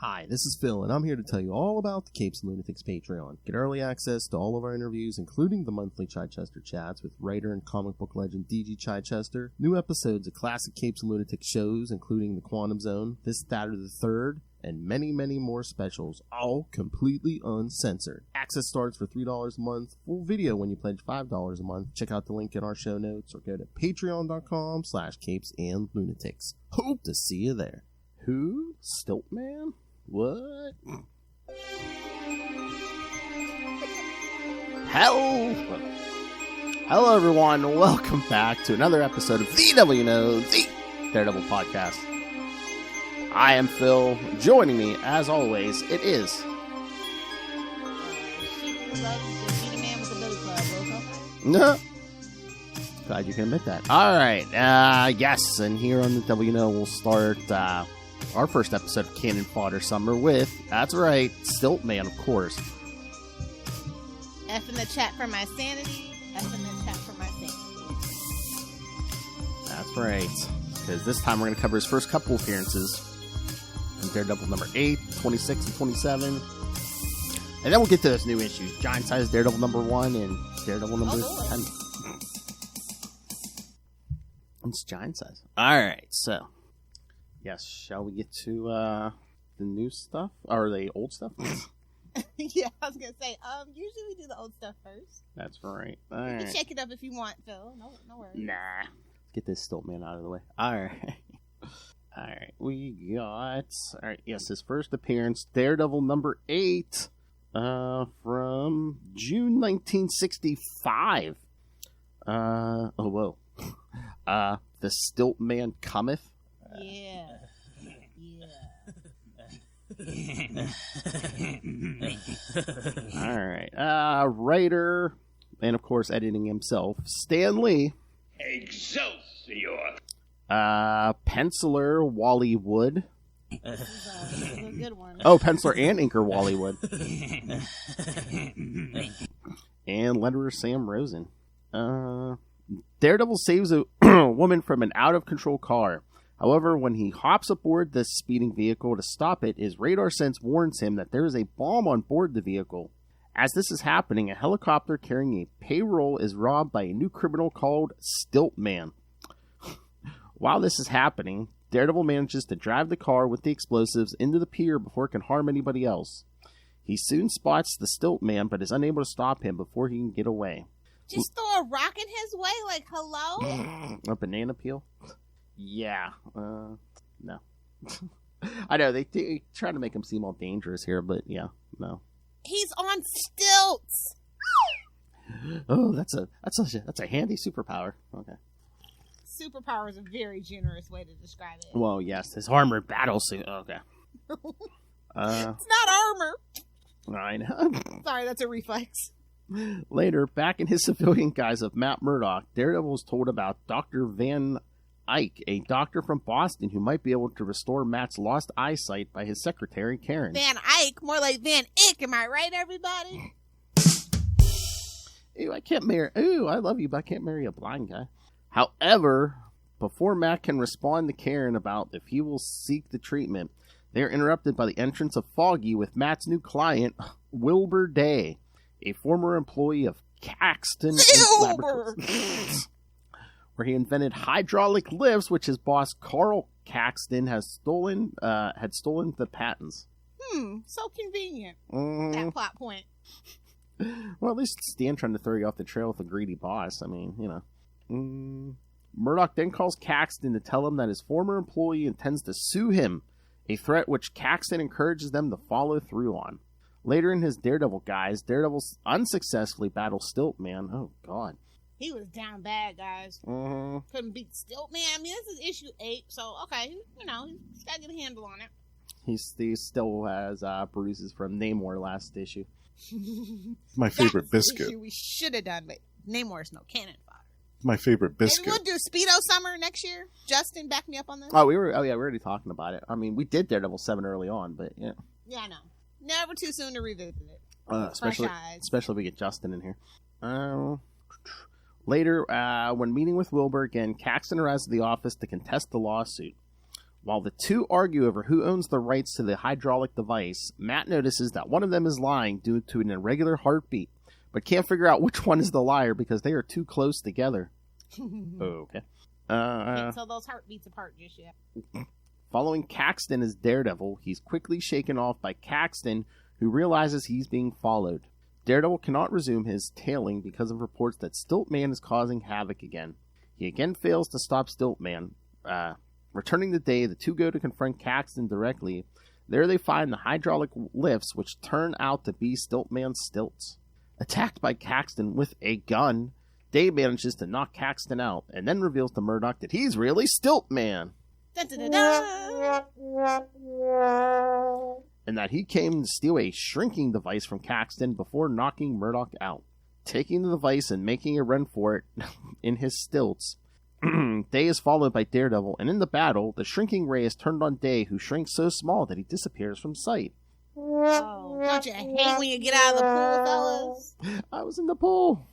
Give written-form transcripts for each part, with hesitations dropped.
Hi, this is Phil, and I'm here to tell you all about the Capes and Lunatics Patreon. Get early access to all of our interviews, including the monthly Chichester chats with writer and comic book legend D.G. Chichester, new episodes of classic Capes and Lunatics shows, including The Quantum Zone, This, That, or the Third, and many, many more specials, all completely uncensored. Access starts for $3 a month, full video when you pledge $5 a month. Check out the link in our show notes or go to patreon.com/CapesandLunatics. Hope to see you there. Who? Stilt-Man? What? Hello everyone, welcome back to another episode of the Daredevil Podcast. I am Phil. Joining me, as always, it is... No. Glad you can admit that. Alright, yes, and here on the WNO we'll start our first episode of Canon Fodder Summer with, that's right, Stilt-Man, of course. F in the chat for my sanity, F in the chat for my sanity. That's right, because this time we're going to cover his first couple appearances in Daredevil number 8, 26, and 27. And then we'll get to those new issues, Giant-Size Daredevil number 1 and Daredevil number 10. It's Giant-Size. Alright, so... Yes, shall we get to the new stuff? Or the old stuff? Yeah, I was going to say, usually we do the old stuff first. That's right. You can check it up if you want, Phil. No worries. Nah. Get this Stilt-Man out of the way. Alright. Alright, we got... Alright, yes, his first appearance, Daredevil number 8, from June 1965. Oh, whoa. The Stilt-Man cometh. Yeah. Alright. Writer, and of course editing himself, Stan Lee. Excelsior! Penciler, Wally Wood. This is a good one. Oh, penciler and inker, Wally Wood. And letterer, Sam Rosen. Daredevil saves a woman from an out-of-control car. However, when he hops aboard this speeding vehicle to stop it, his radar sense warns him that there is a bomb on board the vehicle. As this is happening, a helicopter carrying a payroll is robbed by a new criminal called Stilt-Man. While this is happening, Daredevil manages to drive the car with the explosives into the pier before it can harm anybody else. He soon spots the Stilt-Man, but is unable to stop him before he can get away. Just throw a rock in his way, like, hello? A banana peel? Yeah. No. I know, they try to make him seem all dangerous here, but yeah, no. He's on stilts! Oh, that's a handy superpower. Okay. Superpower is a very generous way to describe it. Well, yes, his armored battle suit. Okay. It's not armor! I know. Sorry, that's a reflex. Later, back in his civilian guise of Matt Murdock, Daredevil is told about Dr. Van Eyck, a doctor from Boston who might be able to restore Matt's lost eyesight by his secretary, Karen. Van Eyck? More like Van Ick, am I right, everybody? Ew, I can't marry... Ooh, I love you, but I can't marry a blind guy. However, before Matt can respond to Karen about if he will seek the treatment, they are interrupted by the entrance of Foggy with Matt's new client, Wilbur Day, a former employee of Caxton Laboratories, where he invented hydraulic lifts, which his boss Carl Caxton had stolen the patents. So convenient. That plot point. Well, at least Stan trying to throw you off the trail with a greedy boss. I mean, you know. Murdock then calls Caxton to tell him that his former employee intends to sue him, a threat which Caxton encourages them to follow through on. Later in his Daredevil guise, Daredevil unsuccessfully battles Stilt-Man. Oh, God. He was down bad, guys. Couldn't beat Stilt-Man. I mean, this is issue 8, so, okay, you know, he's got to get a handle on it. He still has bruises from Namor last issue. My favorite biscuit. Issue we should have done, but Namor's no cannon fodder. My favorite biscuit. Maybe we'll do Speedo Summer next year. Justin, back me up on this. We're already talking about it. I mean, we did Daredevil 7 early on, but yeah. Yeah, I know. Never too soon to revisit it. Especially if we get Justin in here. Later, when meeting with Wilbur again, Caxton arrives at the office to contest the lawsuit. While the two argue over who owns the rights to the hydraulic device, Matt notices that one of them is lying due to an irregular heartbeat, but can't figure out which one is the liar because they are too close together. Okay. Can't tell those heartbeats apart just yet. Following Caxton as Daredevil, he's quickly shaken off by Caxton, who realizes he's being followed. Daredevil cannot resume his tailing because of reports that Stilt-Man is causing havoc again. He again fails to stop Stilt-Man. Returning the day, the two go to confront Caxton directly. There they find the hydraulic lifts, which turn out to be Stilt-Man's stilts. Attacked by Caxton with a gun, Day manages to knock Caxton out, and then reveals to Murdoch that he's really Stilt-Man. Dun, dun, dun, dun. And that he came to steal a shrinking device from Caxton before knocking Murdoch out. Taking the device and making a run for it in his stilts, Day is followed by Daredevil, and in the battle, the shrinking ray is turned on Day, who shrinks so small that he disappears from sight. Oh, don't you hate when you get out of the pool, fellas? I was in the pool.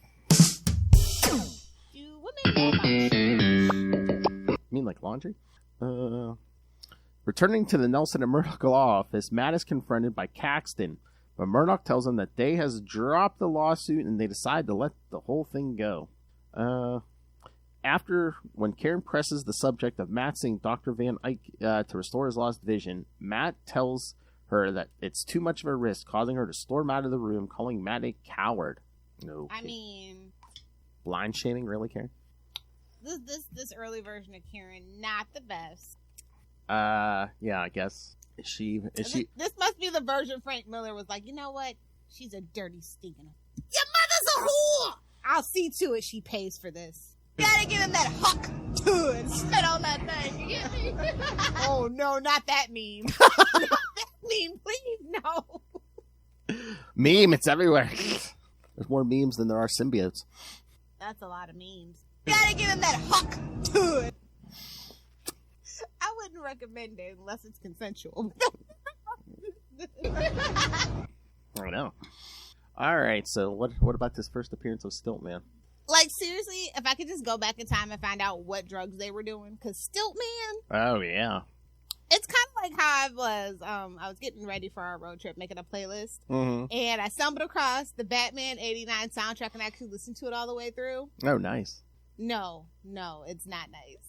Dude, what made you about You mean like laundry? Returning to the Nelson and Murdoch law office, Matt is confronted by Caxton, but Murdoch tells him that Day has dropped the lawsuit and they decide to let the whole thing go. When Karen presses the subject of Matt seeing Dr. Van Eyck to restore his lost vision, Matt tells her that it's too much of a risk, causing her to storm out of the room, calling Matt a coward. No. I mean, blind shaming, really, Karen? This early version of Karen, not the best. Yeah, I guess. Is she? This must be the version Frank Miller was like, you know what? She's a dirty stinking. Your mother's a whore! I'll see to it she pays for this. Gotta give him that huck to it. Spit on that thing. You get me? Oh, no, not that meme. Not that meme, please, no. Meme, it's everywhere. There's more memes than there are symbiotes. That's a lot of memes. Gotta give him that huck to it. I wouldn't recommend it unless it's consensual. I know. All right, so what about this first appearance of Stilt-Man? Like, seriously, if I could just go back in time and find out what drugs they were doing. Because Stilt-Man... Oh, yeah. It's kind of like how I was getting ready for our road trip, making a playlist. Mm-hmm. And I stumbled across the Batman 89 soundtrack and actually listened to it all the way through. Oh, nice. No, it's not nice.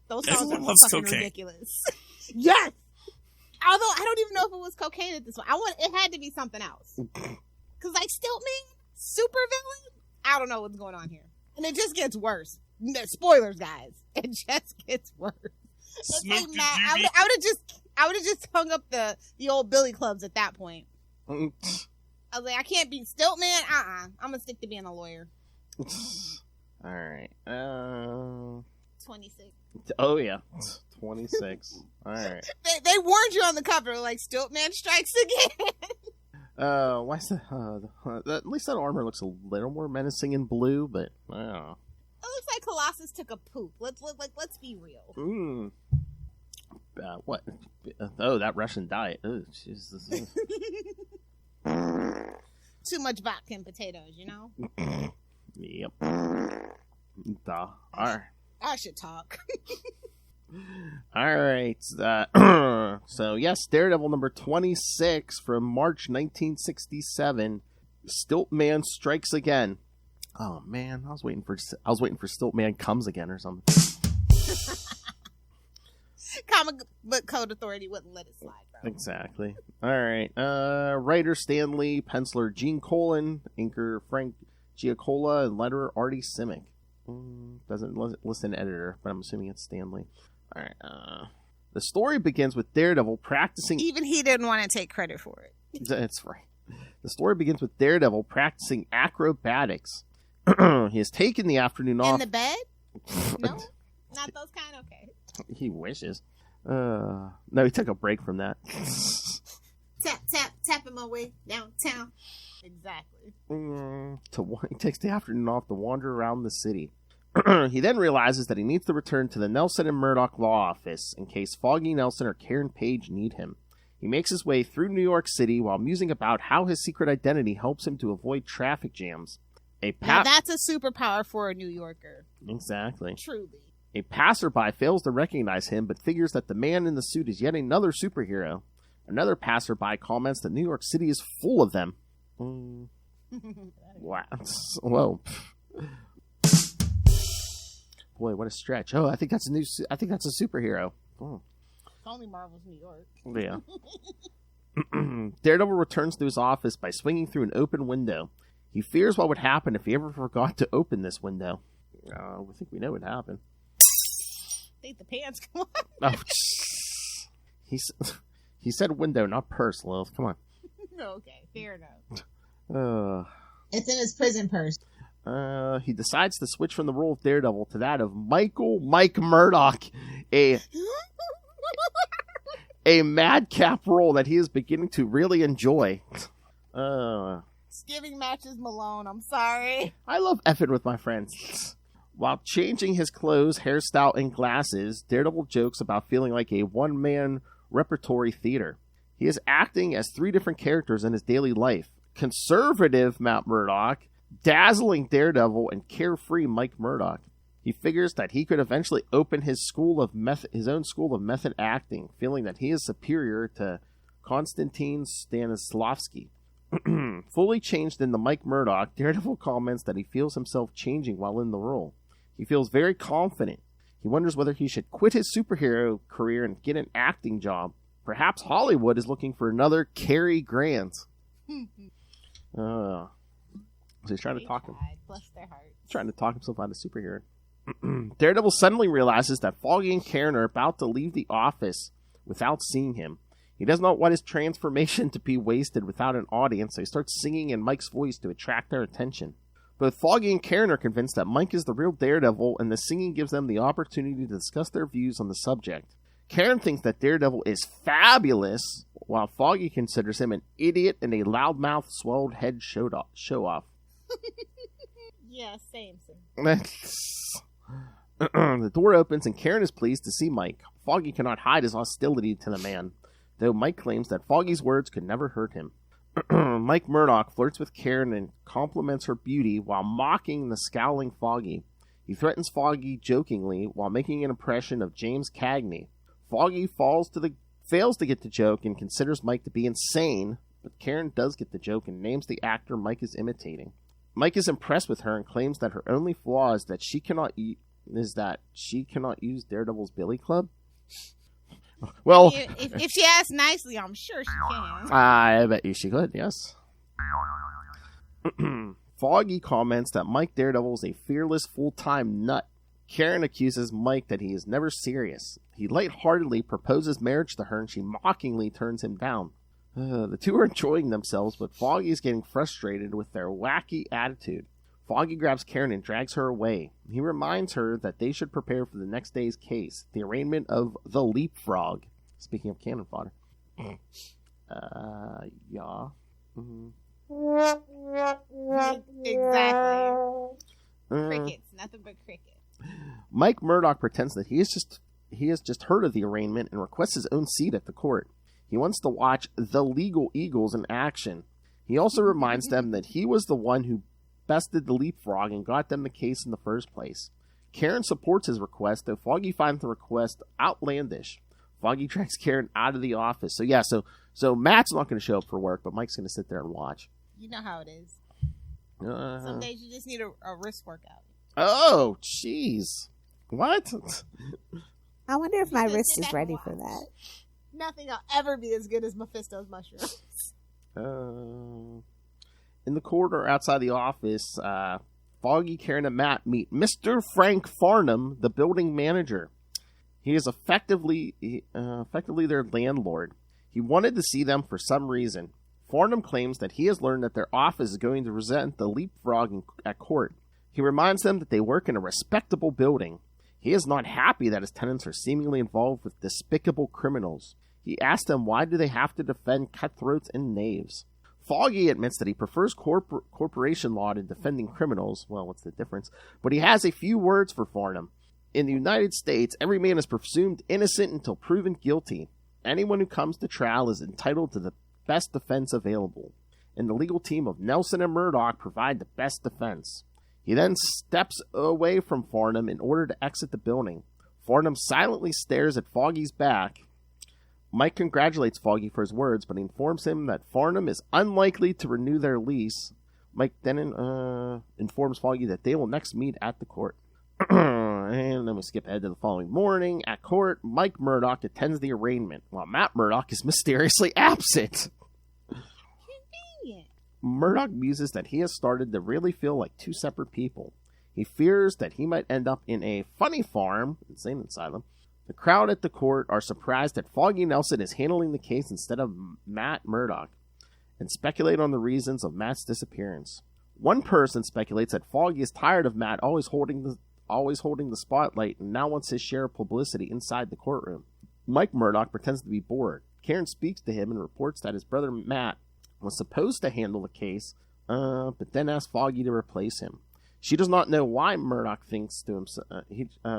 Those Everyone songs are loves fucking cocaine. ridiculous. Yes! Although, I don't even know if it was cocaine at this one. It had to be something else. Because, like, Stilt-Man, super villain, I don't know what's going on here. And it just gets worse. Spoilers, guys. It just gets worse. It's like, I would have just hung up the old billy clubs at that point. I was like, I can't be Stilt-Man. I'm gonna stick to being a lawyer. All right. 26. Oh yeah, 26. All right. They warned you on the cover, like Stilt-Man strikes again. Why is that? At least that armor looks a little more menacing in blue, but I don't know. It looks like Colossus took a poop. Let's be real. What? Oh, that Russian diet. Oh, Jesus. Too much vodka and potatoes, you know? Yep. All right. I should talk. All right. So, yes, Daredevil number 26 from March 1967. Stilt-Man strikes again. Oh man, I was waiting for Stilt-Man comes again or something. Comic Book Code Authority wouldn't let it slide, bro. Exactly. All right. Writer Stan Lee, penciler Gene Colan, inker Frank Giacola, and letterer Artie Simic. Doesn't list an editor, but I'm assuming it's Stan Lee. All right. The story begins with Daredevil practicing. Even he didn't want to take credit for it. That's right. The story begins with Daredevil practicing acrobatics. He has taken the afternoon off. In the bed? No? Not those kind? Okay. He wishes. No, he took a break from that. Tapping my way downtown. Exactly. He takes the afternoon off to wander around the city. He then realizes that he needs to return to the Nelson and Murdoch law office in case Foggy Nelson or Karen Page need him. He makes his way through New York City while musing about how his secret identity helps him to avoid traffic jams. Now that's a superpower for a New Yorker. Exactly. Truly. A passerby fails to recognize him, but figures that the man in the suit is yet another superhero. Another passerby comments that New York City is full of them. Wow. Whoa. Boy, what a stretch. Oh, I think that's a superhero. Oh. It's only Marvel's New York. Yeah. Daredevil returns to his office by swinging through an open window. He fears what would happen if he ever forgot to open this window. I think we know what happened. I think the pants come on. Oh, he said window, not purse, Lilith. Come on. Okay, fair enough. It's in his prison purse. He decides to switch from the role of Daredevil to that of Mike Murdock, a madcap role that he is beginning to really enjoy. Giving matches Malone, I'm sorry. I love effing with my friends. While changing his clothes, hairstyle, and glasses, Daredevil jokes about feeling like a one-man repertory theater. He is acting as 3 different characters in his daily life. Conservative Matt Murdock, dazzling Daredevil, and carefree Mike Murdock. He figures that he could eventually open his own school of method acting, feeling that he is superior to Konstantin Stanislavski. Fully changed into Mike Murdock, Daredevil comments that he feels himself changing while in the role. He feels very confident. He wonders whether he should quit his superhero career and get an acting job. Perhaps Hollywood is looking for another Cary Grant. So he's trying to talk him. Bless their hearts. Trying to talk himself out of superhero. Daredevil suddenly realizes that Foggy and Karen are about to leave the office without seeing him. He does not want his transformation to be wasted without an audience, so he starts singing in Mike's voice to attract their attention. Both Foggy and Karen are convinced that Mike is the real Daredevil, and the singing gives them the opportunity to discuss their views on the subject. Karen thinks that Daredevil is fabulous, while Foggy considers him an idiot and a loudmouth, swelled head show-off. Yeah, same. The door opens and Karen is pleased to see Mike. Foggy cannot hide his hostility to the man, though Mike claims that Foggy's words could never hurt him. Mike Murdock flirts with Karen and compliments her beauty while mocking the scowling Foggy. He threatens Foggy jokingly while making an impression of James Cagney. Foggy fails to get the joke and considers Mike to be insane, but Karen does get the joke and names the actor Mike is imitating. Mike is impressed with her and claims that her only flaw is that she cannot use Daredevil's Billy Club. Well, if she asks nicely, I'm sure she can. I bet you she could, yes. Foggy comments that Mike Daredevil is a fearless full-time nut. Karen accuses Mike that he is never serious. He lightheartedly proposes marriage to her and she mockingly turns him down. The two are enjoying themselves, but Foggy is getting frustrated with their wacky attitude. Foggy grabs Karen and drags her away. He reminds her that they should prepare for the next day's case, the arraignment of the Leapfrog. Speaking of cannon fodder. Yeah. Mm-hmm. Exactly. Crickets, nothing but crickets. Mike Murdock pretends that he has just heard of the arraignment and requests his own seat at the court. He wants to watch the Legal Eagles in action. He also reminds them that he was the one who bested the Leapfrog and got them the case in the first place. Karen supports his request, though Foggy finds the request outlandish. Foggy drags Karen out of the office. So Matt's not going to show up for work, but Mike's going to sit there and watch. You know how it is. Some days you just need a wrist workout. Oh, jeez. What? I wonder if my wrist is ready for that. Nothing will ever be as good as Mephisto's mushrooms. In the corridor outside the office, Foggy, Karen, and Matt meet Mr. Frank Farnham, the building manager. He is effectively their landlord. He wanted to see them for some reason. Farnham claims that he has learned that their office is going to resent the Leapfrog at court. He reminds them that they work in a respectable building. He is not happy that his tenants are seemingly involved with despicable criminals. He asks them why do they have to defend cutthroats and knaves. Foggy admits that he prefers corporation law to defending criminals. Well, what's the difference? But he has a few words for Farnham. In the United States, every man is presumed innocent until proven guilty. Anyone who comes to trial is entitled to the best defense available. And the legal team of Nelson and Murdoch provide the best defense. He then steps away from Farnham in order to exit the building. Farnham silently stares at Foggy's back. Mike congratulates Foggy for his words, but informs him that Farnham is unlikely to renew their lease. Mike then informs Foggy that they will next meet at the court. And then we skip ahead to the following morning. At court, Mike Murdoch attends the arraignment, while Matt Murdoch is mysteriously absent. Convenient. Murdoch muses that he has started to really feel like two separate people. He fears that he might end up in a funny farm, insane asylum. The crowd at the court are surprised that Foggy Nelson is handling the case instead of Matt Murdoch, and speculate on the reasons of Matt's disappearance. One person speculates that Foggy is tired of Matt always holding the spotlight and now wants his share of publicity inside the courtroom. Mike Murdoch pretends to be bored. Karen speaks to him and reports that his brother Matt was supposed to handle the case, but then asks Foggy to replace him. She does not know why Murdoch thinks to himself.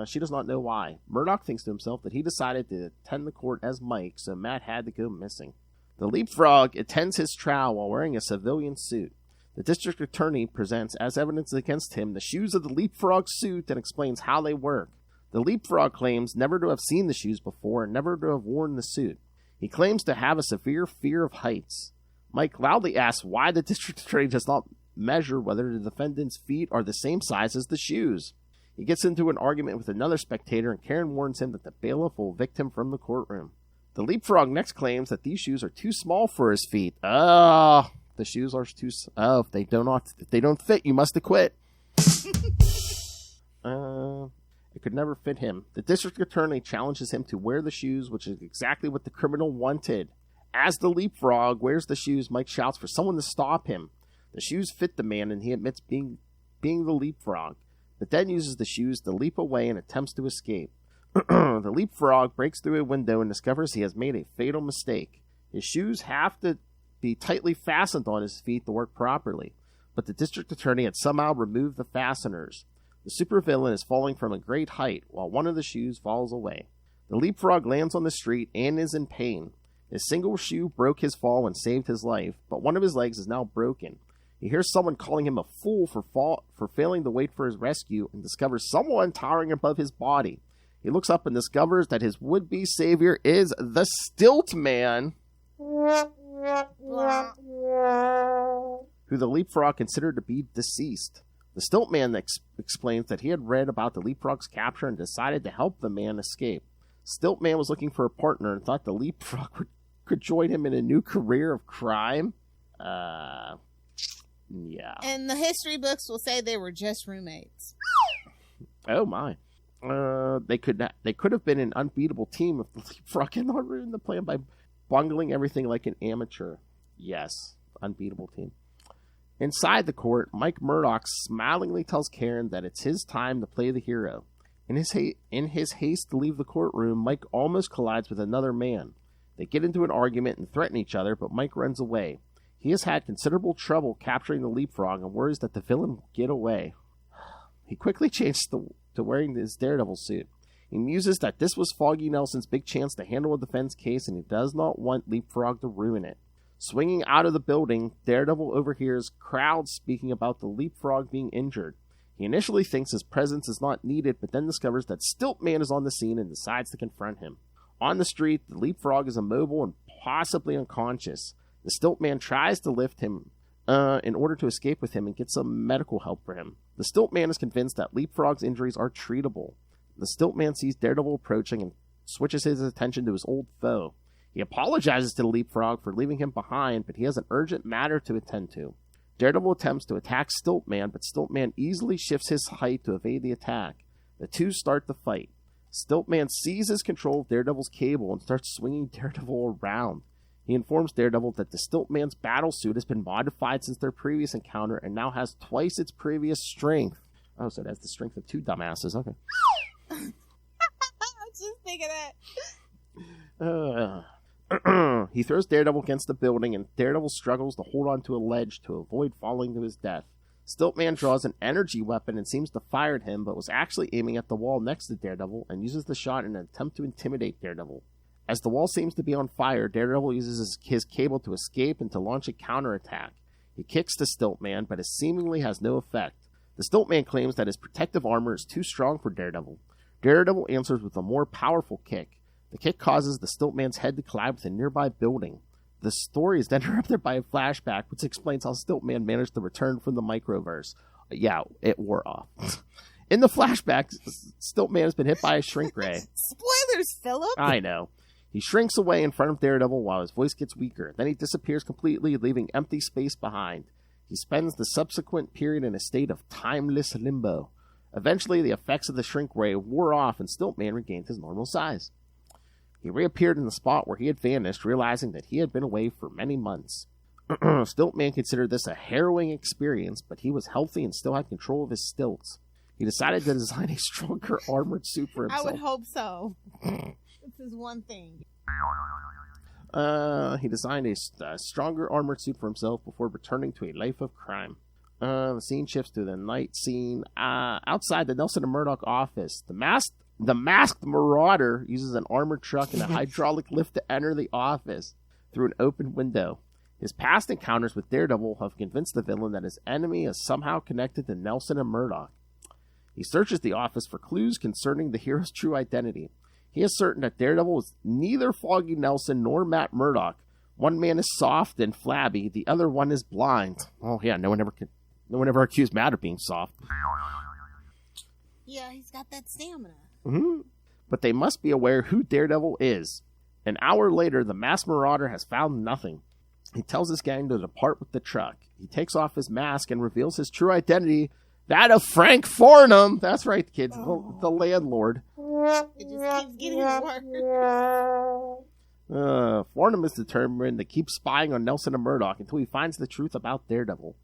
She does not know why Murdoch thinks to himself that he decided to attend the court as Mike, so Matt had to go missing. The Leapfrog attends his trial while wearing a civilian suit. The district attorney presents as evidence against him the shoes of the Leapfrog suit and explains how they work. The Leapfrog claims never to have seen the shoes before and never to have worn the suit. He claims to have a severe fear of heights. Mike loudly asks why the district attorney does not measure whether the defendant's feet are the same size as the shoes. He gets into an argument with another spectator, and Karen warns him that the bailiff will evict him from the courtroom. The Leapfrog next claims that these shoes are too small for his feet. The shoes are too... if they don't fit, you must acquit. It could never fit him. The district attorney challenges him to wear the shoes, which is exactly what the criminal wanted. As the Leapfrog wears the shoes, Mike shouts for someone to stop him. The shoes fit the man, and he admits being the Leapfrog, but then uses the shoes to leap away and attempts to escape. The Leapfrog breaks through a window and discovers he has made a fatal mistake. His shoes have to be tightly fastened on his feet to work properly, but the district attorney had somehow removed the fasteners. The supervillain is falling from a great height, while one of the shoes falls away. The Leapfrog lands on the street and is in pain. His single shoe broke his fall and saved his life, but one of his legs is now broken. He hears someone calling him a fool for failing to wait for his rescue and discovers someone towering above his body. He looks up and discovers that his would-be savior is the Stilt-Man, who the Leapfrog considered to be deceased. The Stilt-Man explains that he had read about the Leapfrog's capture and decided to help the man escape. Stilt-Man was looking for a partner and thought the Leapfrog could join him in a new career of crime. Yeah. And the history books will say they were just roommates. Oh my. They could have been an unbeatable team if the Leapfrog had not ruined the plan by bungling everything like an amateur. Yes, unbeatable team. Inside the court, Mike Murdoch smilingly tells Karen that it's his time to play the hero. In his haste to leave the courtroom, Mike almost collides with another man. They get into an argument and threaten each other, but Mike runs away. He has had considerable trouble capturing the Leapfrog and worries that the villain will get away. He quickly changes to wearing his Daredevil suit. He muses that this was Foggy Nelson's big chance to handle a defense case, and he does not want Leapfrog to ruin it. Swinging out of the building, Daredevil overhears crowds speaking about the Leapfrog being injured. He initially thinks his presence is not needed, but then discovers that Stilt-Man is on the scene and decides to confront him. On the street, the Leapfrog is immobile and possibly unconscious. The Stilt-Man tries to lift him in order to escape with him and get some medical help for him. The Stilt-Man is convinced that Leapfrog's injuries are treatable. The Stilt-Man sees Daredevil approaching and switches his attention to his old foe. He apologizes to the Leapfrog for leaving him behind, but he has an urgent matter to attend to. Daredevil attempts to attack Stilt-Man, but Stilt-Man easily shifts his height to evade the attack. The two start the fight. Stilt-Man seizes control of Daredevil's cable and starts swinging Daredevil around. He informs Daredevil that the Stilt-Man's battle suit has been modified since their previous encounter and now has twice its previous strength. Oh, so it has the strength of two dumbasses. Okay. I was just thinking that. He throws Daredevil against the building, and Daredevil struggles to hold onto a ledge to avoid falling to his death. Stilt-Man draws an energy weapon and seems to fire at him, but was actually aiming at the wall next to Daredevil and uses the shot in an attempt to intimidate Daredevil. As the wall seems to be on fire, Daredevil uses his cable to escape and to launch a counterattack. He kicks the Stilt-Man, but it seemingly has no effect. The Stilt-Man claims that his protective armor is too strong for Daredevil. Daredevil answers with a more powerful kick. The kick causes the Stilt-Man's head to collide with a nearby building. The story is then interrupted by a flashback, which explains how Stilt-Man managed to return from the microverse. Yeah, it wore off. In the flashback, Stilt-Man has been hit by a shrink ray. Spoilers, Philip. I know. He shrinks away in front of Daredevil while his voice gets weaker. Then he disappears completely, leaving empty space behind. He spends the subsequent period in a state of timeless limbo. Eventually, the effects of the shrink ray wore off and Stilt-Man regained his normal size. He reappeared in the spot where he had vanished, realizing that he had been away for many months. Stilt-Man considered this a harrowing experience, but he was healthy and still had control of his stilts. He decided to design a stronger armored suit for himself. I would hope so. This is one thing. He designed a stronger armored suit for himself before returning to a life of crime. The scene shifts to the night scene. Outside the Nelson and Murdoch office, the masked Marauder uses an armored truck and a hydraulic lift to enter the office through an open window. His past encounters with Daredevil have convinced the villain that his enemy is somehow connected to Nelson and Murdoch. He searches the office for clues concerning the hero's true identity. He is certain that Daredevil is neither Foggy Nelson nor Matt Murdock. One man is soft and flabby, the other one is blind. Oh yeah, no one ever accused Matt of being soft. Yeah, he's got that stamina. Mm-hmm. But they must be aware who Daredevil is. An hour later, the masked Marauder has found nothing. He tells his gang to depart with the truck. He takes off his mask and reveals his true identity, that of Frank Farnham. That's right, kids, the landlord. It just keeps getting worse. Farnham is determined to keep spying on Nelson and Murdoch until he finds the truth about Daredevil.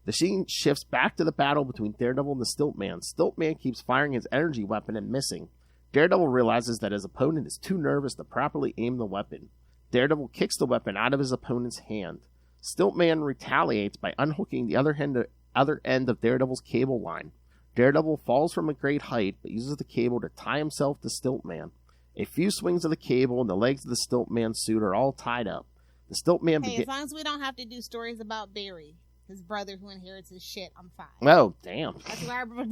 The scene shifts back to the battle between Daredevil and the Stilt-Man. Stilt-Man keeps firing his energy weapon and missing. Daredevil realizes that his opponent is too nervous to properly aim the weapon. Daredevil kicks the weapon out of his opponent's hand. Stilt-Man retaliates by unhooking the other end of Daredevil's cable line. Daredevil falls from a great height, but uses the cable to tie himself to Stilt-Man. A few swings of the cable and the legs of the Stilt-Man suit are all tied up. The Stilt-Man as long as we don't have to do stories about Barry, his brother who inherits his shit, I'm fine. Oh, damn.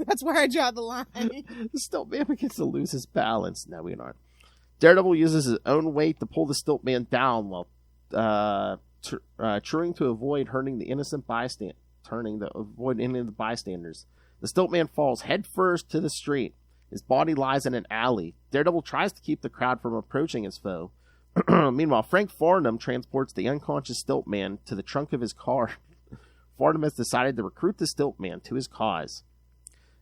That's where I draw the line. The Stilt-Man begins to lose his balance. No, we aren't. Daredevil uses his own weight to pull the Stilt-Man down while trying to avoid hurting the innocent bystanders. The Stilt-Man falls headfirst to the street. His body lies in an alley. Daredevil tries to keep the crowd from approaching his foe. Meanwhile, Frank Farnham transports the unconscious Stilt-Man to the trunk of his car. Farnham has decided to recruit the Stilt-Man to his cause.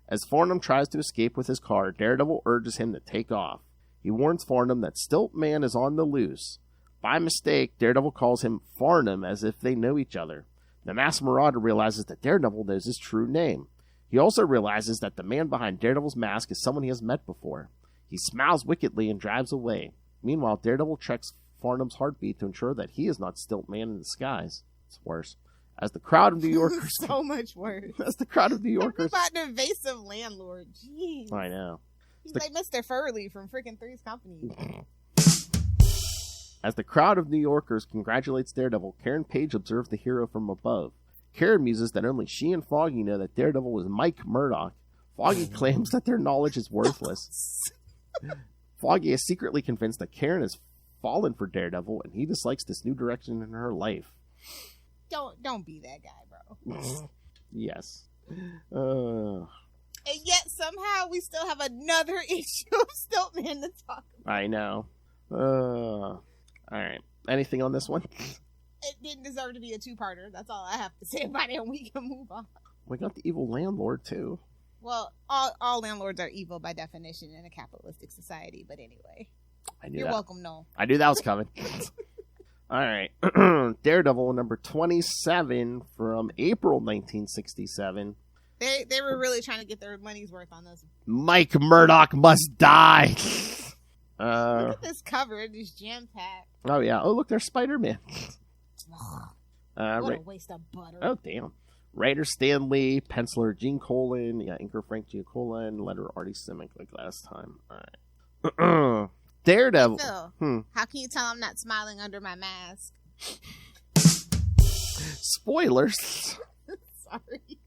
As Farnham tries to escape with his car, Daredevil urges him to take off. He warns Farnham that Stilt-Man is on the loose. By mistake, Daredevil calls him Farnham as if they know each other. The masked Marauder realizes that Daredevil knows his true name. He also realizes that the man behind Daredevil's mask is someone he has met before. He smiles wickedly and drives away. Meanwhile, Daredevil checks Farnham's heartbeat to ensure that he is not Stilt-Man in disguise. It's worse. As the crowd of New Yorkers... so much worse. As the crowd of New Yorkers... Talk about an invasive landlord. Jeez. I know. He's like Mr. Furley from freaking Three's Company. As the crowd of New Yorkers congratulates Daredevil, Karen Page observes the hero from above. Karen muses that only she and Foggy know that Daredevil is Mike Murdoch. Foggy claims that their knowledge is worthless. Foggy is secretly convinced that Karen has fallen for Daredevil, and he dislikes this new direction in her life. Don't be that guy, bro. Yes. And yet somehow we still have another issue of Stilt-Man to talk about. I know. All right. Anything on this one? It didn't deserve to be a two-parter. That's all I have to say about it, and we can move on. We got the evil landlord, too. Well, all landlords are evil by definition in a capitalistic society, but anyway. You're welcome, Noel. I knew that was coming. All right. Daredevil number 27 from April 1967. They were really trying to get their money's worth on this. Mike Murdoch must die. Look at this cover. It's jam-packed. Oh, yeah. Oh, look, there's Spider-Man. What a waste of butter. Oh, damn. Writer Stan Lee, penciler Gene Colan, inker Frank Giacola, letterer Artie Simek like last time. All right. Daredevil. Hey, Phil, how can you tell I'm not smiling under my mask? Spoilers. Sorry.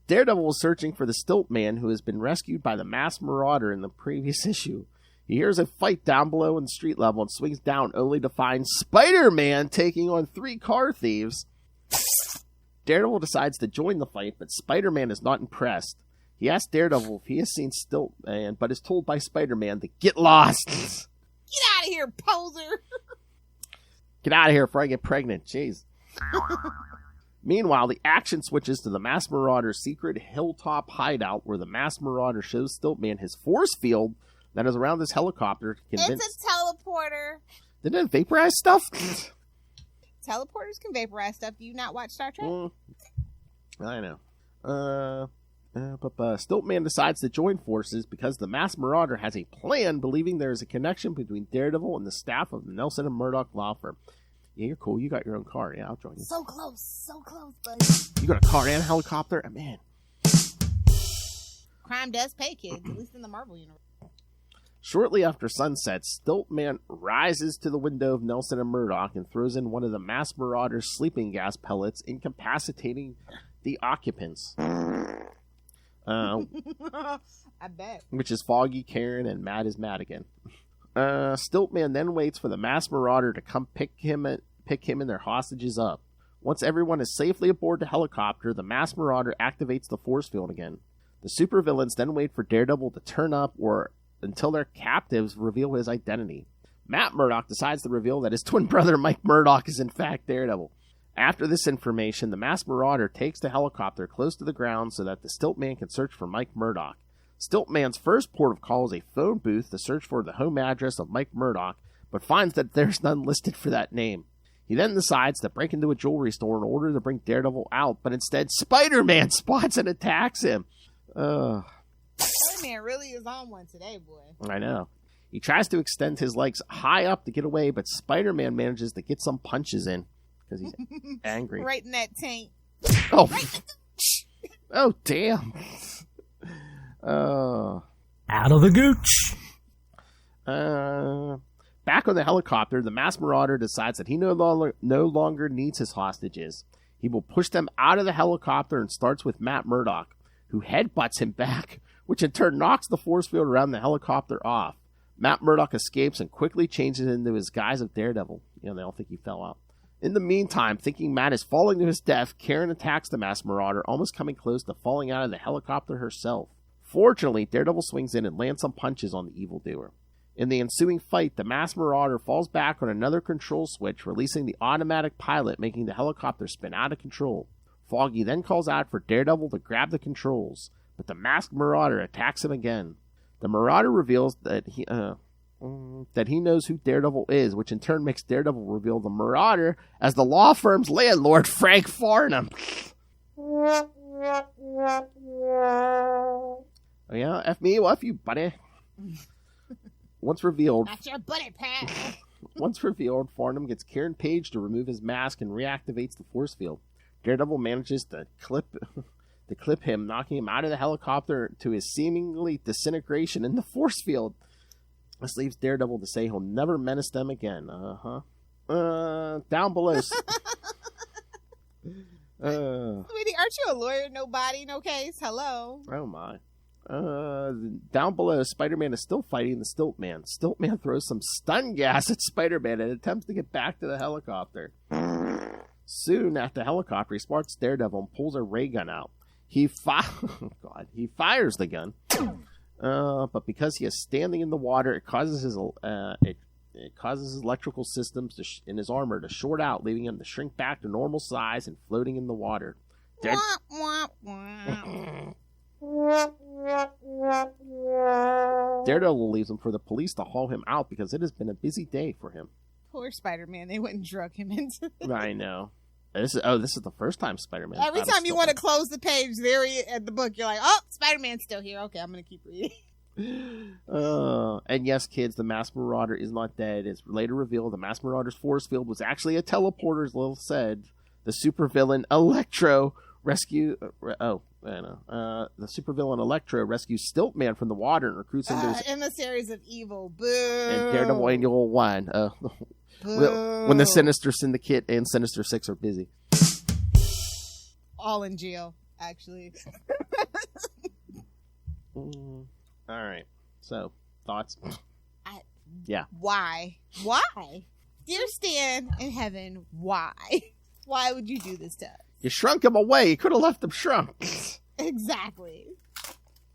Daredevil is searching for the Stilt-Man, who has been rescued by the masked marauder in the previous issue. He hears a fight down below in the street level and swings down only to find Spider-Man taking on 3 car thieves. Daredevil decides to join the fight, but Spider-Man is not impressed. He asks Daredevil if he has seen Stilt-Man, but is told by Spider-Man to get lost. Get out of here, poser! Get out of here before I get pregnant. Jeez. Meanwhile, the action switches to the Masked Marauder's secret hilltop hideout, where the Masked Marauder shows Stilt-Man his force field that is around his helicopter to convince... It's a teleporter. Didn't it vaporize stuff? Teleporters can vaporize stuff. Do you not watch Star Trek? I know. But Stilt-Man decides to join forces because the Masked Marauder has a plan, believing there is a connection between Daredevil and the staff of the Nelson and Murdoch law firm. Yeah, you're cool. You got your own car. Yeah, I'll join you. So close, buddy. You got a car and a helicopter? Man. Crime does pay, kids, at least in the Marvel universe. Shortly after sunset, Stilt-Man rises to the window of Nelson and Murdoch and throws in one of the Masked Marauder's sleeping gas pellets, incapacitating the occupants. I bet. Which is Foggy, Karen, and Matt is Madigan. Stilt-Man then waits for the Masked Marauder to come pick him and their hostages up. Once everyone is safely aboard the helicopter, the Masked Marauder activates the force field again. The supervillains then wait for Daredevil to turn up until their captives reveal his identity. Matt Murdock decides to reveal that his twin brother Mike Murdock is in fact Daredevil. After this information, the Masked Marauder takes the helicopter close to the ground so that the Stilt-Man can search for Mike Murdock. Stilt-Man's first port of call is a phone booth to search for the home address of Mike Murdock, but finds that there's none listed for that name. He then decides to break into a jewelry store in order to bring Daredevil out, but instead Spider-Man spots and attacks him. Spider-Man really is on one today, boy. I know. He tries to extend his legs high up to get away, but Spider-Man manages to get some punches in because he's angry. Right in that taint. Oh, oh, damn. Out of the gooch. Back on the helicopter, the Masked Marauder decides that he no longer needs his hostages. He will push them out of the helicopter and starts with Matt Murdock, who headbutts him back, which in turn knocks the force field around the helicopter off. Matt Murdock escapes and quickly changes into his guise of Daredevil. They all think he fell out. In the meantime, thinking Matt is falling to his death, Karen attacks the Masked Marauder, almost coming close to falling out of the helicopter herself. Fortunately, Daredevil swings in and lands some punches on the evildoer. In the ensuing fight, the Masked Marauder falls back on another control switch, releasing the automatic pilot, making the helicopter spin out of control. Foggy then calls out for Daredevil to grab the controls, but the Masked Marauder attacks him again. The Marauder reveals that he knows who Daredevil is, which in turn makes Daredevil reveal the Marauder as the law firm's landlord, Frank Farnham. Oh yeah, F me, well, F you, buddy. Once revealed, That's your buddy, Pat. Once revealed, Farnham gets Karen Page to remove his mask and reactivates the force field. Daredevil manages to clip him, knocking him out of the helicopter to his seemingly disintegration in the force field. This leaves Daredevil to say he'll never menace them again. Down below. Sweetie, aren't you a lawyer? Nobody, no case. Hello. Oh my. Down below, Spider-Man is still fighting the Stilt-Man. Stilt-Man throws some stun gas at Spider-Man and attempts to get back to the helicopter. Soon after the helicopter, he spots Daredevil and pulls a ray gun out. He fires the gun, but because he is standing in the water, it causes his electrical systems in his armor to short out, leaving him to shrink back to normal size and floating in the water. Daredevil leaves him for the police to haul him out because it has been a busy day for him. Poor Spider-Man. They went and drug him into it. I know. This is the first time Spider-Man. Every time you want to close the page there at the book, you're like, oh, Spider-Man's still here. Okay, I'm going to keep reading. And yes, kids, the Masked Marauder is not dead. It's later revealed the Masked Marauder's force field was actually a teleporter, as Lilith said. The supervillain Electro rescues Stilt-Man from the water and recruits him to his emissaries of evil. Boo. And Daredevil Annual 1. When the Sinister Syndicate and Sinister Six are busy. All in jail, actually. All right. So, thoughts? Yeah. Why? Dear Stan in heaven, why? Why would you do this to us? You shrunk him away. You could have left him shrunk. Exactly.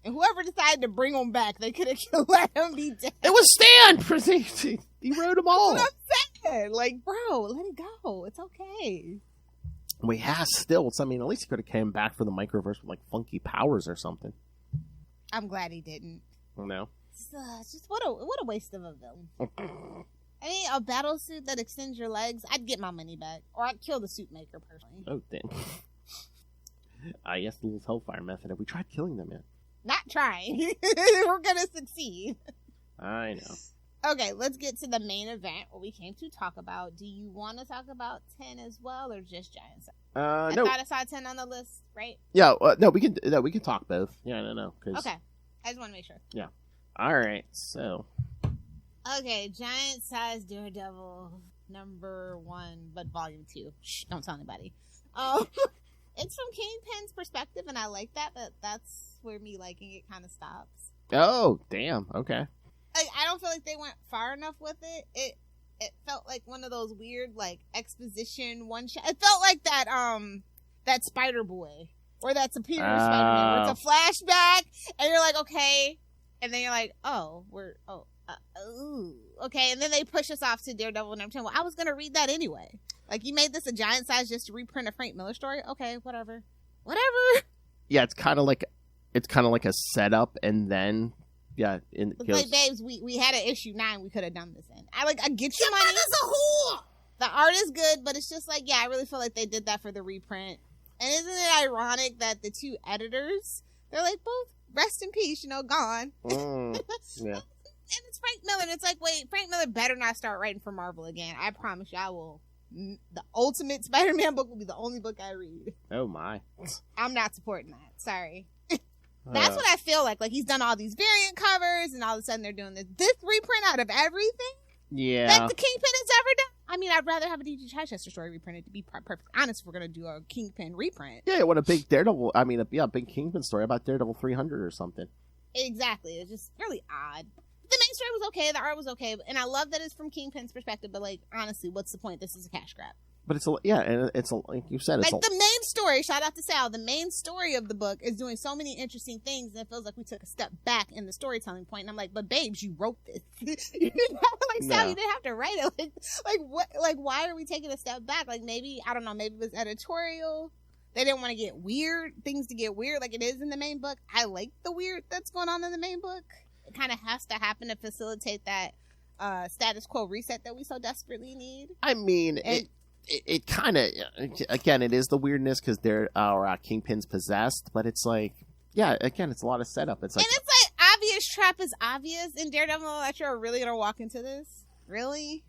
And whoever decided to bring him back, they could have let him be dead. It was Stan! He wrote them all. That's what I'm saying. Like, bro, let it go. It's okay. We have stilts. I mean, at least he could have came back for the microverse with, like, funky powers or something. I'm glad he didn't. No. It's just what a waste of a villain. I mean, a battle suit that extends your legs, I'd get my money back. Or I'd kill the suit maker, personally. Oh, damn. Yes, the little Hellfire method. Have we tried killing them yet? Not trying. We're gonna succeed. I know. Okay, let's get to the main event, what we came to talk about. Do you want to talk about 10 as well, or just Giant-Size? No. I thought I saw 10 on the list, right? Yeah, no, we can talk both. Yeah, no. Okay, I just want to make sure. Yeah. All right, so. Okay, Giant-Size Daredevil #1, but volume 2. Shh, don't tell anybody. It's from Kingpin's perspective, and I like that, but that's where me liking it kind of stops. Oh, damn. Okay. Like, I don't feel like they went far enough with it. It felt like one of those weird, like, exposition one-shot. It felt like that Spider-Boy, or that Superior Spider-Man, where it's a flashback, and you're like, okay, and then you're like, okay, and then they push us off to Daredevil #10. Well, I was gonna read that anyway. Like, you made this a giant size just to reprint a Frank Miller story? Okay, whatever. Yeah, it's kind of like a setup, and then it it's goes. like, babes, we had an issue 9 we could have done this in. I get your money. The art is good, but it's just like, yeah, I really feel like they did that for the reprint. And isn't it ironic that the 2 editors, they're like, both rest in peace, gone. Yeah. And it's Frank Miller, and it's like, wait, Frank Miller better not start writing for Marvel again. I promise you, I will. The Ultimate Spider-Man book will be the only book I read. Oh, my. I'm not supporting that. Sorry. That's what I feel like. Like, he's done all these variant covers, and all of a sudden they're doing this reprint out of everything Yeah. that the Kingpin has ever done. I mean, I'd rather have a D.G. Chichester story reprinted, to be perfectly honest, if we're going to do a Kingpin reprint. Yeah, what a big Daredevil. I mean, a big Kingpin story about Daredevil 300 or something. Exactly. It was just really odd. The main story was okay. The art was okay. And I love that it's from Kingpin's perspective. But, like, honestly, what's the point? This is a cash grab. But it's like you said, it's like the main story, shout out to Sal, the main story of the book is doing so many interesting things, and it feels like we took a step back in the storytelling point. And I'm like, but babes, you wrote this. You didn't have to, like, Sal, you didn't have to write it. Like what? Like, why are we taking a step back? Like, maybe, I don't know, maybe it was editorial. They didn't want to get weird, things to get weird like it is in the main book. I like the weird that's going on in the main book. It kind of has to happen to facilitate that status quo reset that we so desperately need. I mean, it kind of, again, it is the weirdness because our Kingpin's possessed, but it's like, yeah, again, it's a lot of setup. It's like, and it's like, obvious trap is obvious, and Daredevil and Electro are really going to walk into this? Really?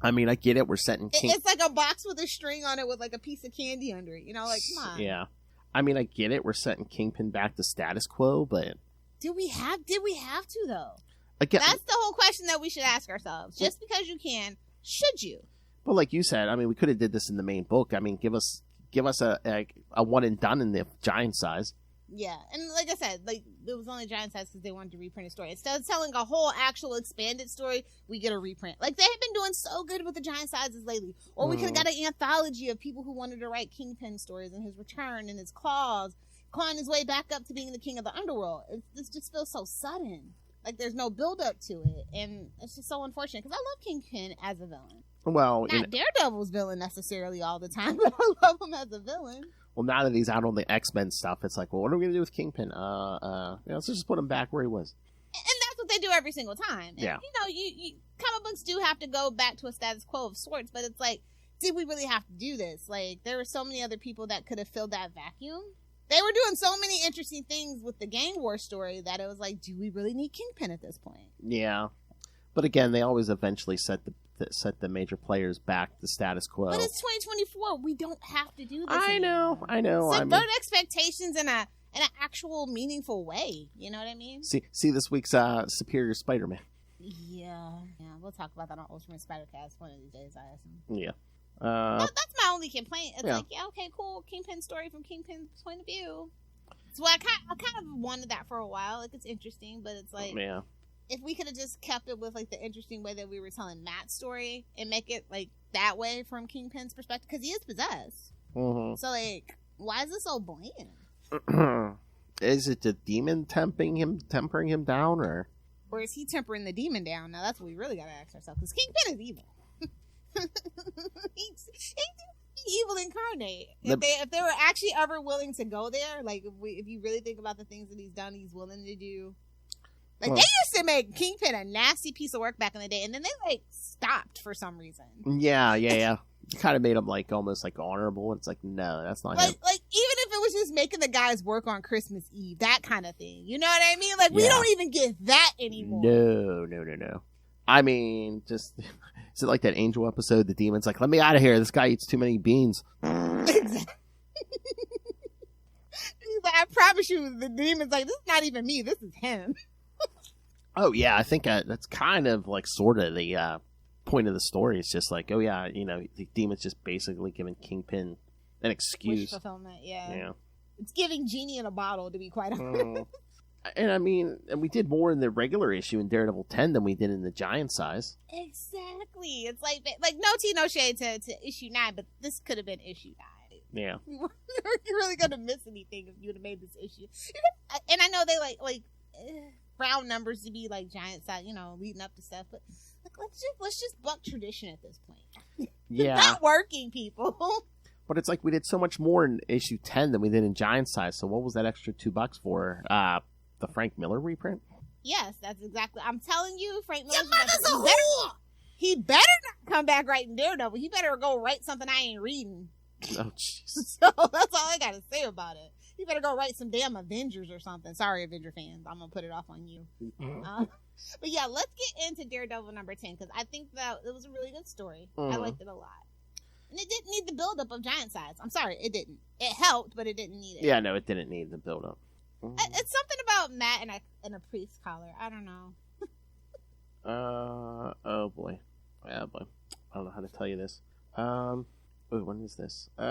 I mean, I get it. We're setting It's like a box with a string on it with like a piece of candy under it. Like, come on. Yeah. I mean, I get it. We're setting Kingpin back to status quo, but Did we have to, though? Again, that's the whole question that we should ask ourselves. Just because you can, should you? Well, like you said, I mean, we could have did this in the main book. I mean, give us a one and done in the giant size. Yeah, and like I said, like it was only giant size because they wanted to reprint a story. Instead of telling a whole actual expanded story, we get a reprint. Like they have been doing so good with the giant sizes lately. Or we could have got an anthology of people who wanted to write Kingpin stories and his return and his clawing his way back up to being the king of the underworld. This just feels so sudden. Like there's no build up to it, and it's just so unfortunate because I love Kingpin as a villain. Well, not Daredevil's villain necessarily all the time, but I love him as a villain. Well, now that he's out on the X-Men stuff, it's like, well, what are we going to do with Kingpin? Let's just put him back where he was. And that's what they do every single time. And, yeah. You comic books do have to go back to a status quo of sorts, but it's like, did we really have to do this? Like, there were so many other people that could have filled that vacuum. They were doing so many interesting things with the Gang War story that it was like, do we really need Kingpin at this point? Yeah. But again, they always eventually set the major players back to status quo. But it's 2024. We don't have to do this. I know. Subvert expectations in an actual meaningful way. You know what I mean? See this week's Superior Spider-Man. Yeah. We'll talk about that on Ultimate Spider-Cast one of these days, I assume. Yeah. That's my only complaint. It's like, yeah, okay, cool. Kingpin story from Kingpin's point of view. So I kind of wanted that for a while. Like, it's interesting, but it's like, Yeah. if we could have just kept it with like the interesting way that we were telling Matt's story and make it like that way from Kingpin's perspective, because he is possessed. Mm-hmm. So like, why is it so bland? Is it the demon tempering him down, or is he tempering the demon down? Now that's what we really gotta ask ourselves, because Kingpin is evil. he's evil incarnate. If they were actually ever willing to go there, like if you really think about the things that he's done, he's willing to do. Like, they used to make Kingpin a nasty piece of work back in the day, and then they, like, stopped for some reason. Yeah. You kind of made him, like, almost, like, honorable. It's like, no, that's not him. Like, even if it was just making the guys work on Christmas Eve, that kind of thing. You know what I mean? Like, we don't even get that anymore. No. I mean, just, is it like that Angel episode? The demon's like, let me out of here. This guy eats too many beans. Exactly. He's like, I promise you, the demon's like, this is not even me. This is him. Oh, yeah, I think that's kind of like sort of the point of the story. It's just like, oh, yeah, you know, the demon's just basically giving Kingpin an excuse. Wish fulfillment, yeah. It's giving Genie in a bottle, to be quite honest. And I mean, and we did more in the regular issue in Daredevil 10 than we did in the Giant-Size. Exactly. It's like no tea, no shade to issue 9, but this could have been issue 9. Yeah. You're really going to miss anything if you would have made this issue. And I know they like round numbers to be like giant size, you know, leading up to stuff, but let's just buck tradition at this point. Yeah. It's not working, people. But it's like we did so much more in issue 10 than we did in Giant-Size, so what was that extra $2 for? The Frank Miller reprint? Yes, that's exactly. I'm telling you, Frank Miller. He He better not come back writing Daredevil. He better go write something I ain't reading. Oh, jeez. So that's all I gotta say about it. He better go write some damn Avengers or something. Sorry, Avenger fans. I'm gonna put it off on you. But yeah, let's get into Daredevil number 10, because I think that it was a really good story. I liked it a lot. And it didn't need the build-up of Giant-Size. I'm sorry, it didn't. It helped, but it didn't need it. Yeah, no, it didn't need the build-up. It's something about Matt and a priest collar. I don't know. Oh boy. Yeah, boy. I don't know how to tell you this. When is this? No.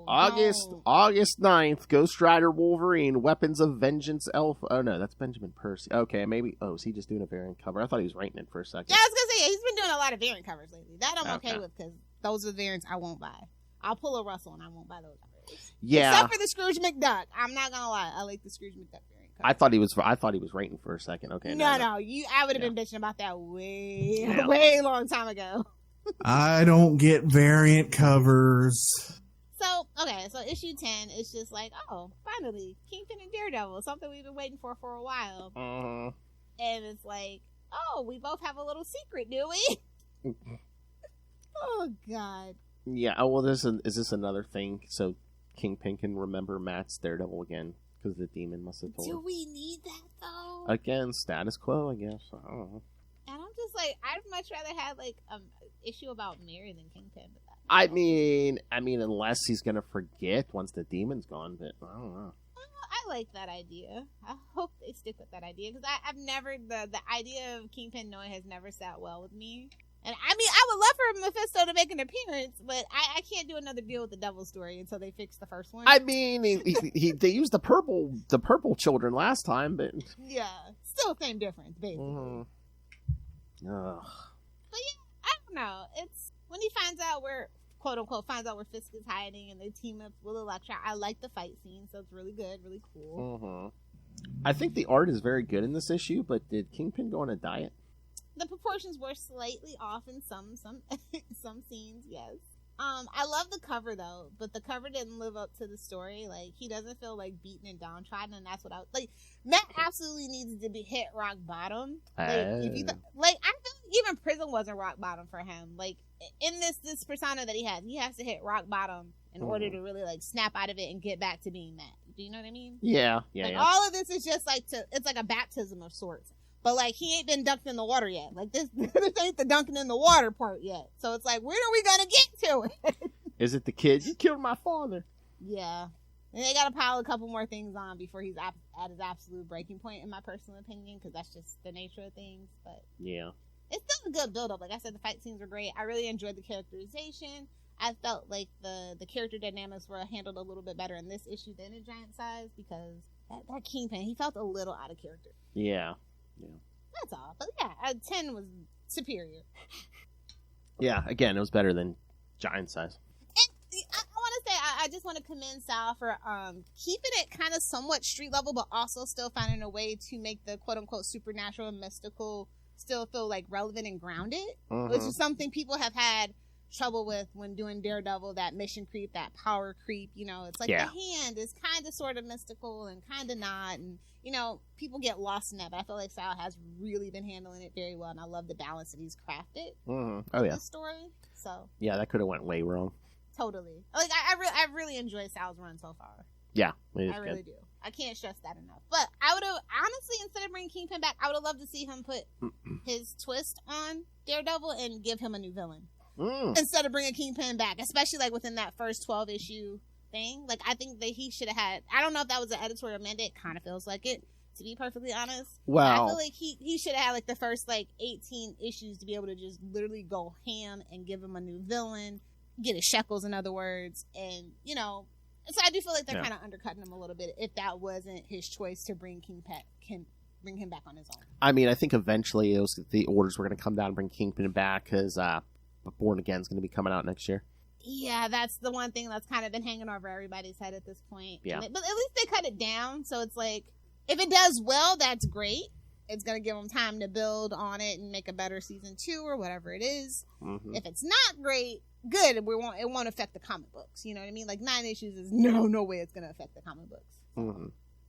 August 9th, Ghost Rider Wolverine, Weapons of Vengeance Elf. Oh no, that's Benjamin Percy. Okay, maybe. Oh, is he just doing a variant cover? I thought he was writing it for a second. Yeah, I was going to say, he's been doing a lot of variant covers lately. That I'm okay with, because those are the variants I won't buy. I'll pull a Russell and I won't buy those covers. Yeah. Except for the Scrooge McDuck. I'm not going to lie. I like the Scrooge McDuck variant cover. I thought he was writing for a second. Okay. No. I would have been bitching about that way long time ago. I don't get variant covers. So issue 10 is just like, oh, finally, Kingpin and Daredevil, something we've been waiting for a while. And it's like, oh, we both have a little secret, do we? Oh, God. Yeah, oh, well, is this another thing so Kingpin can remember Matt's Daredevil again? Because the demon must have told him. Do we need that, though? Again, status quo, I guess. I don't know. And I'm just like, I'd much rather have, like, an issue about Mary than Kingpin. But I mean, unless he's going to forget once the demon's gone, but I don't know. I like that idea. I hope they stick with that idea, because I've never, the idea of Kingpin knowing has never sat well with me. And I mean, I would love for Mephisto to make an appearance, but I can't do another deal with the Devil story until they fix the first one. I mean, they used the purple children last time, but yeah, still same difference, basically. Ugh. But yeah, I don't know. It's when he finds out where, quote unquote, Fisk is hiding, and they team up with Elektra. I like the fight scene, so it's really good, really cool. I think the art is very good in this issue, but did Kingpin go on a diet? The proportions were slightly off in some scenes, yes. I love the cover though, but the cover didn't live up to the story. Like, he doesn't feel like beaten and downtrodden, and that's what Matt absolutely needs to be hit rock bottom. Like, I feel like even prison wasn't rock bottom for him. Like, in this persona that he has to hit rock bottom in order to really like snap out of it and get back to being Matt. Do you know what I mean? Yeah. All of this is just like it's like a baptism of sorts. But, like, he ain't been dunked in the water yet. Like, this ain't the dunking in the water part yet. So it's like, when are we going to get to it? Is it the kid? You killed my father. Yeah. And they got to pile a couple more things on before he's at his absolute breaking point, in my personal opinion, because that's just the nature of things. But yeah. It's still a good build-up. Like I said, the fight scenes were great. I really enjoyed the characterization. I felt like the character dynamics were handled a little bit better in this issue than in Giant-Size, because that Kingpin, he felt a little out of character. Yeah. That's all. But yeah, 10 was superior. Yeah, again, it was better than Giant-Size. And I want to say, I just want to commend Sal for keeping it kind of somewhat street level, but also still finding a way to make the quote-unquote supernatural and mystical still feel like relevant and grounded, which is something people have had trouble with when doing Daredevil, that mission creep, that power creep. You know, it's like the hand is kind of sort of mystical and kind of not, and you know, people get lost in that, but I feel like Sal has really been handling it very well, and I love the balance that he's crafted oh yeah the story. So yeah, that could have went way wrong. Totally. Like I really enjoy Sal's run so far. Yeah, I really do. I can't stress that enough. But I would have, honestly, instead of bringing Kingpin back, I would have loved to see him put his twist on Daredevil and give him a new villain. Instead of bringing Kingpin back, especially like within that first 12 issue thing. Like, I think that he should have had, I don't know if that was an editorial mandate. It kind of feels like it, to be perfectly honest. Well, I feel like he should have had like the first like 18 issues to be able to just literally go ham and give him a new villain, get his shekels, in other words, and, you know. So I do feel like they're kind of undercutting him a little bit if that wasn't his choice to bring him back on his own. I mean, I think eventually the orders were going to come down and bring Kingpin back, because Born Again is going to be coming out next year. Yeah, that's the one thing that's kind of been hanging over everybody's head at this point. Yeah. But at least they cut it down, so it's like, if it does well, that's great. It's going to give them time to build on it and make a better season 2 or whatever it is. If it's not great, good. It won't affect the comic books. You know what I mean? Like 9 issues is no way it's going to affect the comic books.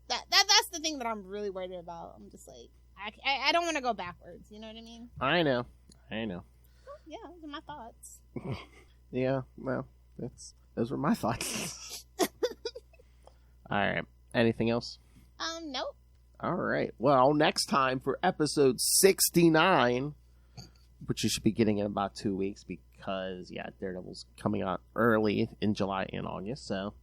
That's the thing that I'm really worried about. I'm just like, I don't want to go backwards. You know what I mean? I know. Well, yeah, those are my thoughts. Yeah, well, those were my thoughts. All right. Anything else? Nope. All right. Well, next time for episode 69, which you should be getting in about 2 weeks, because, yeah, Daredevil's coming out early in July and August. So,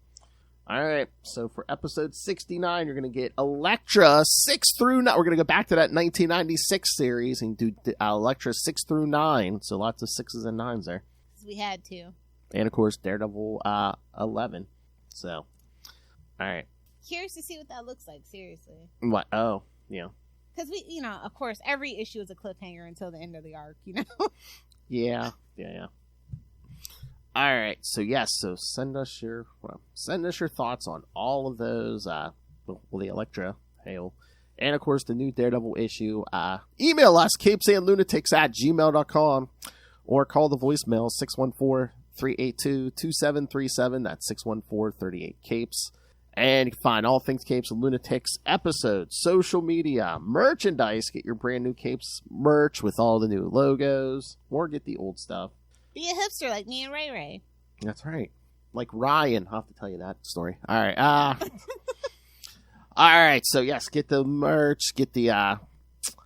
all right. So for episode 69, you're going to get Elektra 6 through 9. We're going to go back to that 1996 series and do Elektra 6 through 9. So lots of 6s and 9s there. We had to. And, of course, Daredevil 11. So, all right. Curious to see what that looks like, seriously. What? Oh, yeah. Because we, you know, of course, every issue is a cliffhanger until the end of the arc, you know? Yeah. All right. So, yes. So, send us your thoughts on all of those. The Elektra hail. And, of course, the new Daredevil issue. Email us, CapesandLunatics@gmail.com. Or call the voicemail, 614-382-2737. That's 614-38-CAPES. And you can find all things Capes and Lunatics, episodes, social media, merchandise. Get your brand new Capes merch with all the new logos, or get the old stuff. Be a hipster like me and Ray Ray. That's right. Like Ryan. I'll have to tell you that story. All right. All right. So, yes, get the merch. Get the,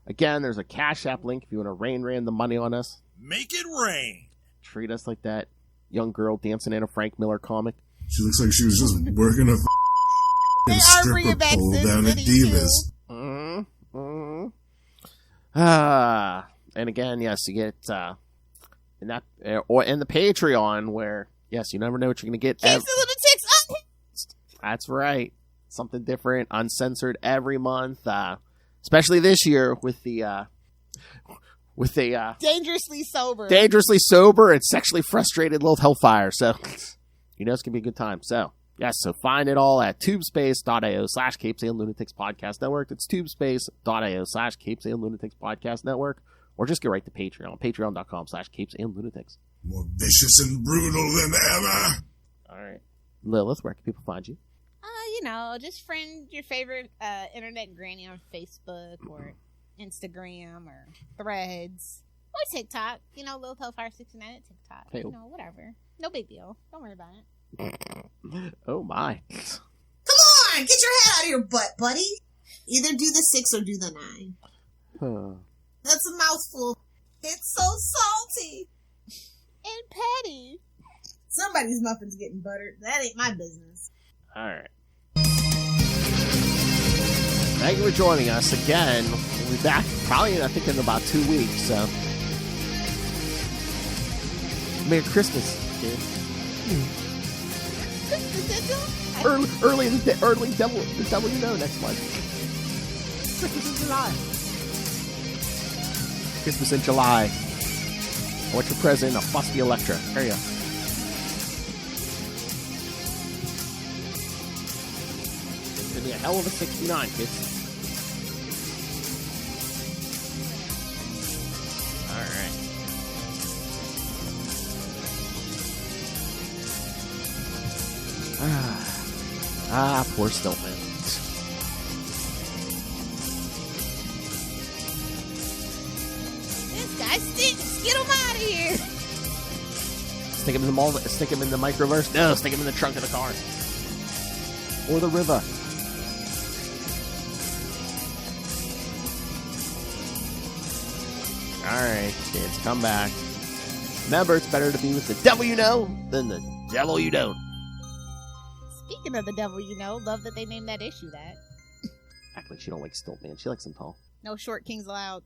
again, there's a Cash App link if you want to rain the money on us. Make it rain. Treat us like that young girl dancing in a Frank Miller comic. She looks like she was just working a They are bringing back pole Sin down at City, Divas. And again, yes, you get in that or in the Patreon, where yes, you never know what you're going to get. Capes and Lunatics Unhinged. That's right, something different, uncensored every month, especially this year with the Dangerously sober and sexually frustrated Lilith Hellfire. So you know it's gonna be a good time. So. Yes, so find it all at tubespace.io/CapesandLunatics Podcast Network. It's tubespace.io/CapesandLunatics Podcast Network. Or just get right to Patreon. Patreon.com/CapesandLunatics. More vicious and brutal than ever. All right. Lilith, where can people find you? You know, just friend your favorite internet granny on Facebook or Instagram or Threads or TikTok. You know, Lilith Hellfire 69 at TikTok. Hey. You know, whatever. No big deal. Don't worry about it. Oh my. Come on, get your head out of your butt, buddy. Either do the 6 or do the 9. That's a mouthful. It's so salty. And petty. Somebody's muffin's getting buttered. That ain't my business. All right. Thank you for joining us again. We'll be back probably, I think, in about 2 weeks. So, Merry Christmas, kids. Early devil you know next month. Christmas in July. Christmas in July. What's your present? A fusty Electra. Here you go. It's gonna be a hell of a 69, kids. Alright. Poor Stilt-Man. This guy stinks. Get him out of here. Stick him in the mold. Stick him in the microverse. No, stick him in the trunk of the car or the river. All right, kids, come back. Remember, it's better to be with the devil you know than the devil you don't. Speaking of the devil, you know, love that they named that issue that. Act like she don't like Stilt-Man. She likes him tall. No short kings allowed.